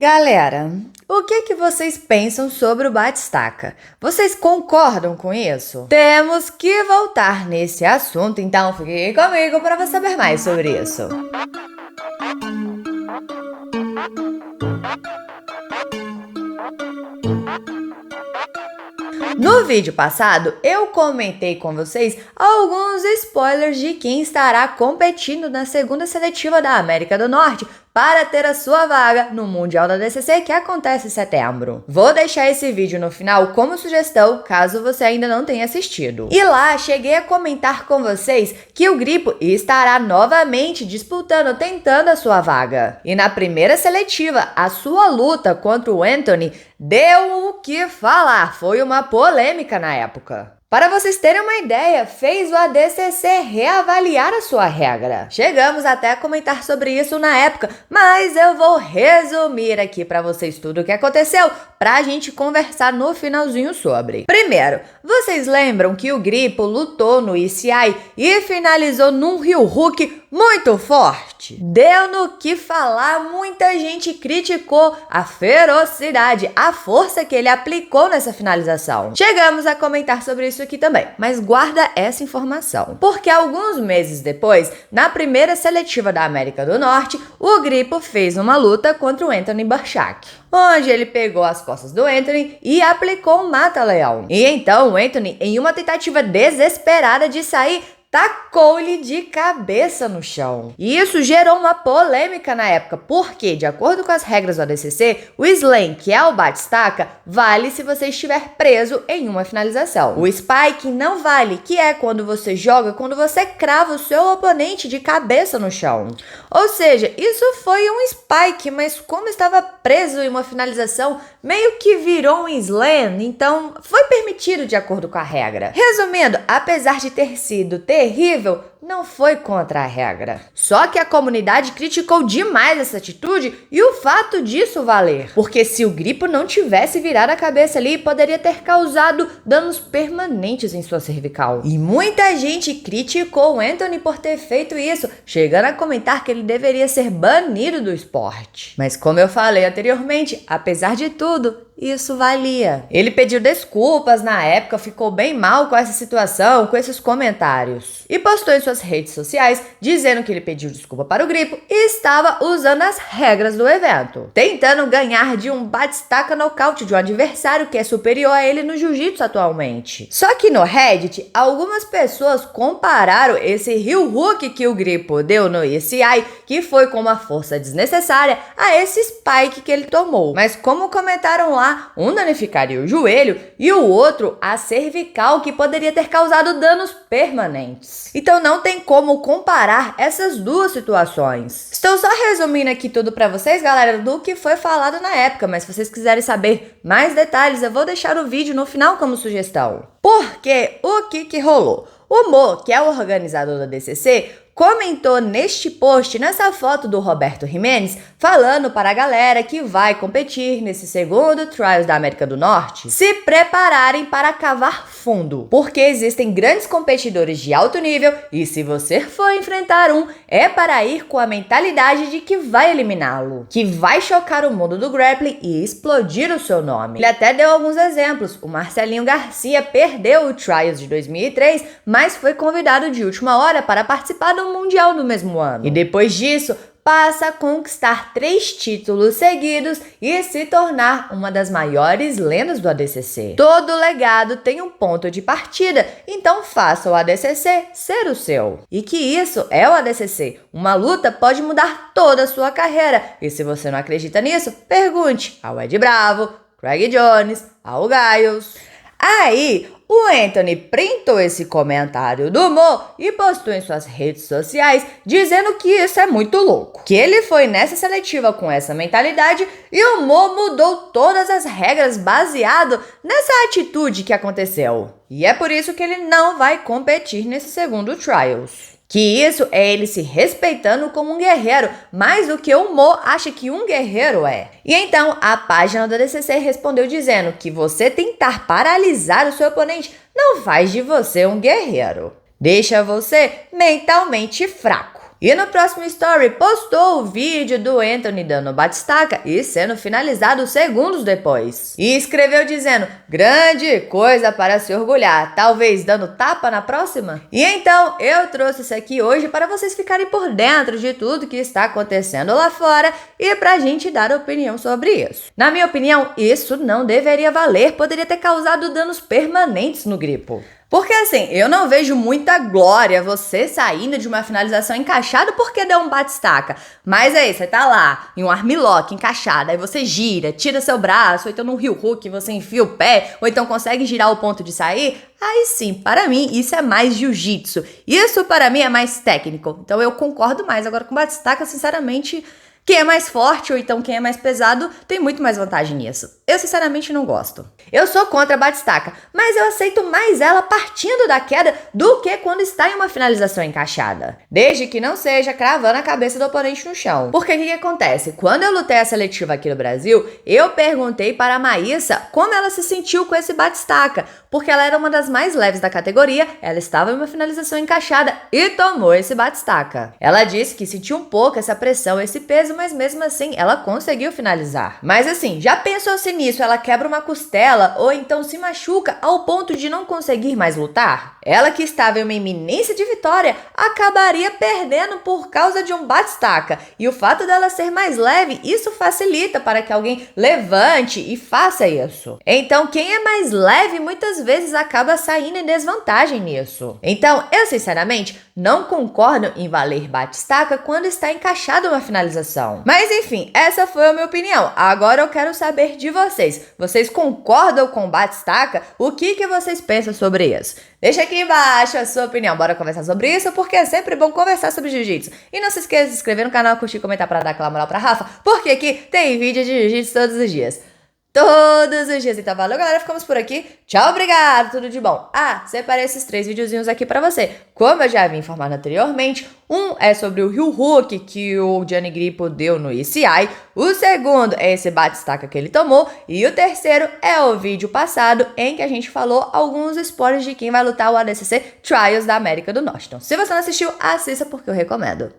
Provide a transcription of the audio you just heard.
Galera, o que vocês pensam sobre o batistaca? Vocês concordam com isso? Temos que voltar nesse assunto, então fique comigo para você saber mais sobre isso. No vídeo passado, eu comentei com vocês alguns spoilers de quem estará competindo na segunda seletiva da América do Norte para ter a sua vaga no Mundial da ADCC que acontece em setembro. Vou deixar esse vídeo no final como sugestão, caso você ainda não tenha assistido. E lá, cheguei a comentar com vocês que o Gripo estará novamente tentando a sua vaga. E na primeira seletiva, a sua luta contra o Anthony deu o que falar, foi uma polêmica na época. Para vocês terem uma ideia, fez o ADCC reavaliar a sua regra. Chegamos até a comentar sobre isso na época, mas eu vou resumir aqui para vocês tudo o que aconteceu para a gente conversar no finalzinho sobre. Primeiro, vocês lembram que o Gripo lutou no ECI e finalizou num Ryu Hook muito forte? Deu no que falar, muita gente criticou a ferocidade, a força que ele aplicou nessa finalização. Chegamos a comentar sobre isso aqui também, mas guarda essa informação. Porque alguns meses depois, na primeira seletiva da América do Norte, o Gripo fez uma luta contra o Anthony Burchak, onde ele pegou as costas do Anthony e aplicou um mata-leão. E então o Anthony, em uma tentativa desesperada de sair, tacou-lhe de cabeça no chão. E isso gerou uma polêmica na época, porque, de acordo com as regras do ADCC, o slam, que é o batistaca, vale se você estiver preso em uma finalização. O spike não vale, que é quando você joga, quando você crava o seu oponente de cabeça no chão. Ou seja, isso foi um spike, mas como estava preso em uma finalização, meio que virou um slam, então foi permitido de acordo com a regra. Resumindo, apesar de ter sido terrível, não foi contra a regra. Só que a comunidade criticou demais essa atitude e o fato disso valer. Porque se o Gripo não tivesse virado a cabeça ali, poderia ter causado danos permanentes em sua cervical. E muita gente criticou o Anthony por ter feito isso, chegando a comentar que ele deveria ser banido do esporte. Mas como eu falei anteriormente, apesar de tudo, isso valia. Ele pediu desculpas na época, ficou bem mal com essa situação, com esses comentários. E postou em suas redes sociais dizendo que ele pediu desculpa para o Gripo e estava usando as regras do evento, tentando ganhar de um batistaca nocaute de um adversário que é superior a ele no jiu-jitsu atualmente. Só que no Reddit, algumas pessoas compararam esse Ryu Hook que o Gripo deu no ECI, que foi com uma força desnecessária, a esse spike que ele tomou. Mas como comentaram lá, um danificaria o joelho e o outro a cervical, que poderia ter causado danos permanentes. Então não tem como comparar essas duas situações. Estou só resumindo aqui tudo para vocês, galera, do que foi falado na época, mas se vocês quiserem saber mais detalhes, eu vou deixar o vídeo no final como sugestão. Porque o que rolou? O Mo, que é o organizador da ADCC, comentou neste post, nessa foto do Roberto Jimenez, falando para a galera que vai competir nesse segundo Trials da América do Norte se prepararem para cavar fundo, porque existem grandes competidores de alto nível e se você for enfrentar um, é para ir com a mentalidade de que vai eliminá-lo, que vai chocar o mundo do grappling e explodir o seu nome. Ele até deu alguns exemplos. O Marcelinho Garcia perdeu o Trials de 2003, mas foi convidado de última hora para participar do Mundial do mesmo ano. E depois disso, passa a conquistar 3 títulos seguidos e se tornar uma das maiores lendas do ADCC. Todo legado tem um ponto de partida, então faça o ADCC ser o seu. E que isso é o ADCC. Uma luta pode mudar toda a sua carreira. E se você não acredita nisso, pergunte ao Ed Bravo, Craig Jones, ao Giles. Aí, o Anthony printou esse comentário do Mo e postou em suas redes sociais dizendo que isso é muito louco. Que ele foi nessa seletiva com essa mentalidade e o Mo mudou todas as regras baseado nessa atitude que aconteceu. E é por isso que ele não vai competir nesse segundo Trials. Que isso é ele se respeitando como um guerreiro, mais do que o Mo acha que um guerreiro é. E então, a página da ADCC respondeu dizendo que você tentar paralisar o seu oponente não faz de você um guerreiro. Deixa você mentalmente fraco. E no próximo story postou o vídeo do Anthony dando batistaca e sendo finalizado segundos depois. E escreveu dizendo: grande coisa para se orgulhar, talvez dando tapa na próxima? E então eu trouxe isso aqui hoje para vocês ficarem por dentro de tudo que está acontecendo lá fora e pra gente dar opinião sobre isso. Na minha opinião, isso não deveria valer, poderia ter causado danos permanentes no Gripo. Porque assim, eu não vejo muita glória você saindo de uma finalização encaixada porque deu um batistaca. Mas aí, você tá lá, em um armlock encaixado, aí você gira, tira seu braço, ou então num heel hook você enfia o pé, ou então consegue girar o ponto de sair. Aí sim, para mim, isso é mais jiu-jitsu. Isso para mim é mais técnico. Então eu concordo mais. Agora com batistaca, sinceramente, quem é mais forte ou então quem é mais pesado tem muito mais vantagem nisso. Eu sinceramente não gosto. Eu sou contra a batistaca, mas eu aceito mais ela partindo da queda do que quando está em uma finalização encaixada. Desde que não seja cravando a cabeça do oponente no chão. Porque o que acontece? Quando eu lutei a seletiva aqui no Brasil, eu perguntei para a Maíssa como ela se sentiu com esse batistaca. Porque ela era uma das mais leves da categoria, ela estava em uma finalização encaixada e tomou esse batistaca. Ela disse que sentiu um pouco essa pressão, esse peso, mas mesmo assim ela conseguiu finalizar. Mas assim, já pensou se nisso ela quebra uma costela ou então se machuca ao ponto de não conseguir mais lutar? Ela que estava em uma iminência de vitória acabaria perdendo por causa de um batistaca. E o fato dela ser mais leve, isso facilita para que alguém levante e faça isso. Então quem é mais leve muitas vezes acaba saindo em desvantagem nisso. Então eu sinceramente não concordo em valer batistaca quando está encaixado uma finalização. Mas enfim, essa foi a minha opinião. Agora eu quero saber de vocês. Vocês concordam com batistaca? O que vocês pensam sobre isso? Deixa aqui embaixo a sua opinião. Bora conversar sobre isso, porque é sempre bom conversar sobre jiu-jitsu. E não se esqueça de se inscrever no canal, curtir e comentar para dar aquela moral pra Rafa, porque aqui tem vídeo de jiu-jitsu todos os dias. Todos os dias. Então valeu, galera, ficamos por aqui. Tchau, obrigado, tudo de bom. Separei esses 3 videozinhos aqui pra você. Como eu já havia informado anteriormente, um é sobre o heel hook que o Gianni Grippo deu no ECI, o segundo é esse batistaca que ele tomou, e o terceiro é o vídeo passado em que a gente falou alguns spoilers de quem vai lutar o ADCC Trials da América do Norte. Então, se você não assistiu, assista porque eu recomendo.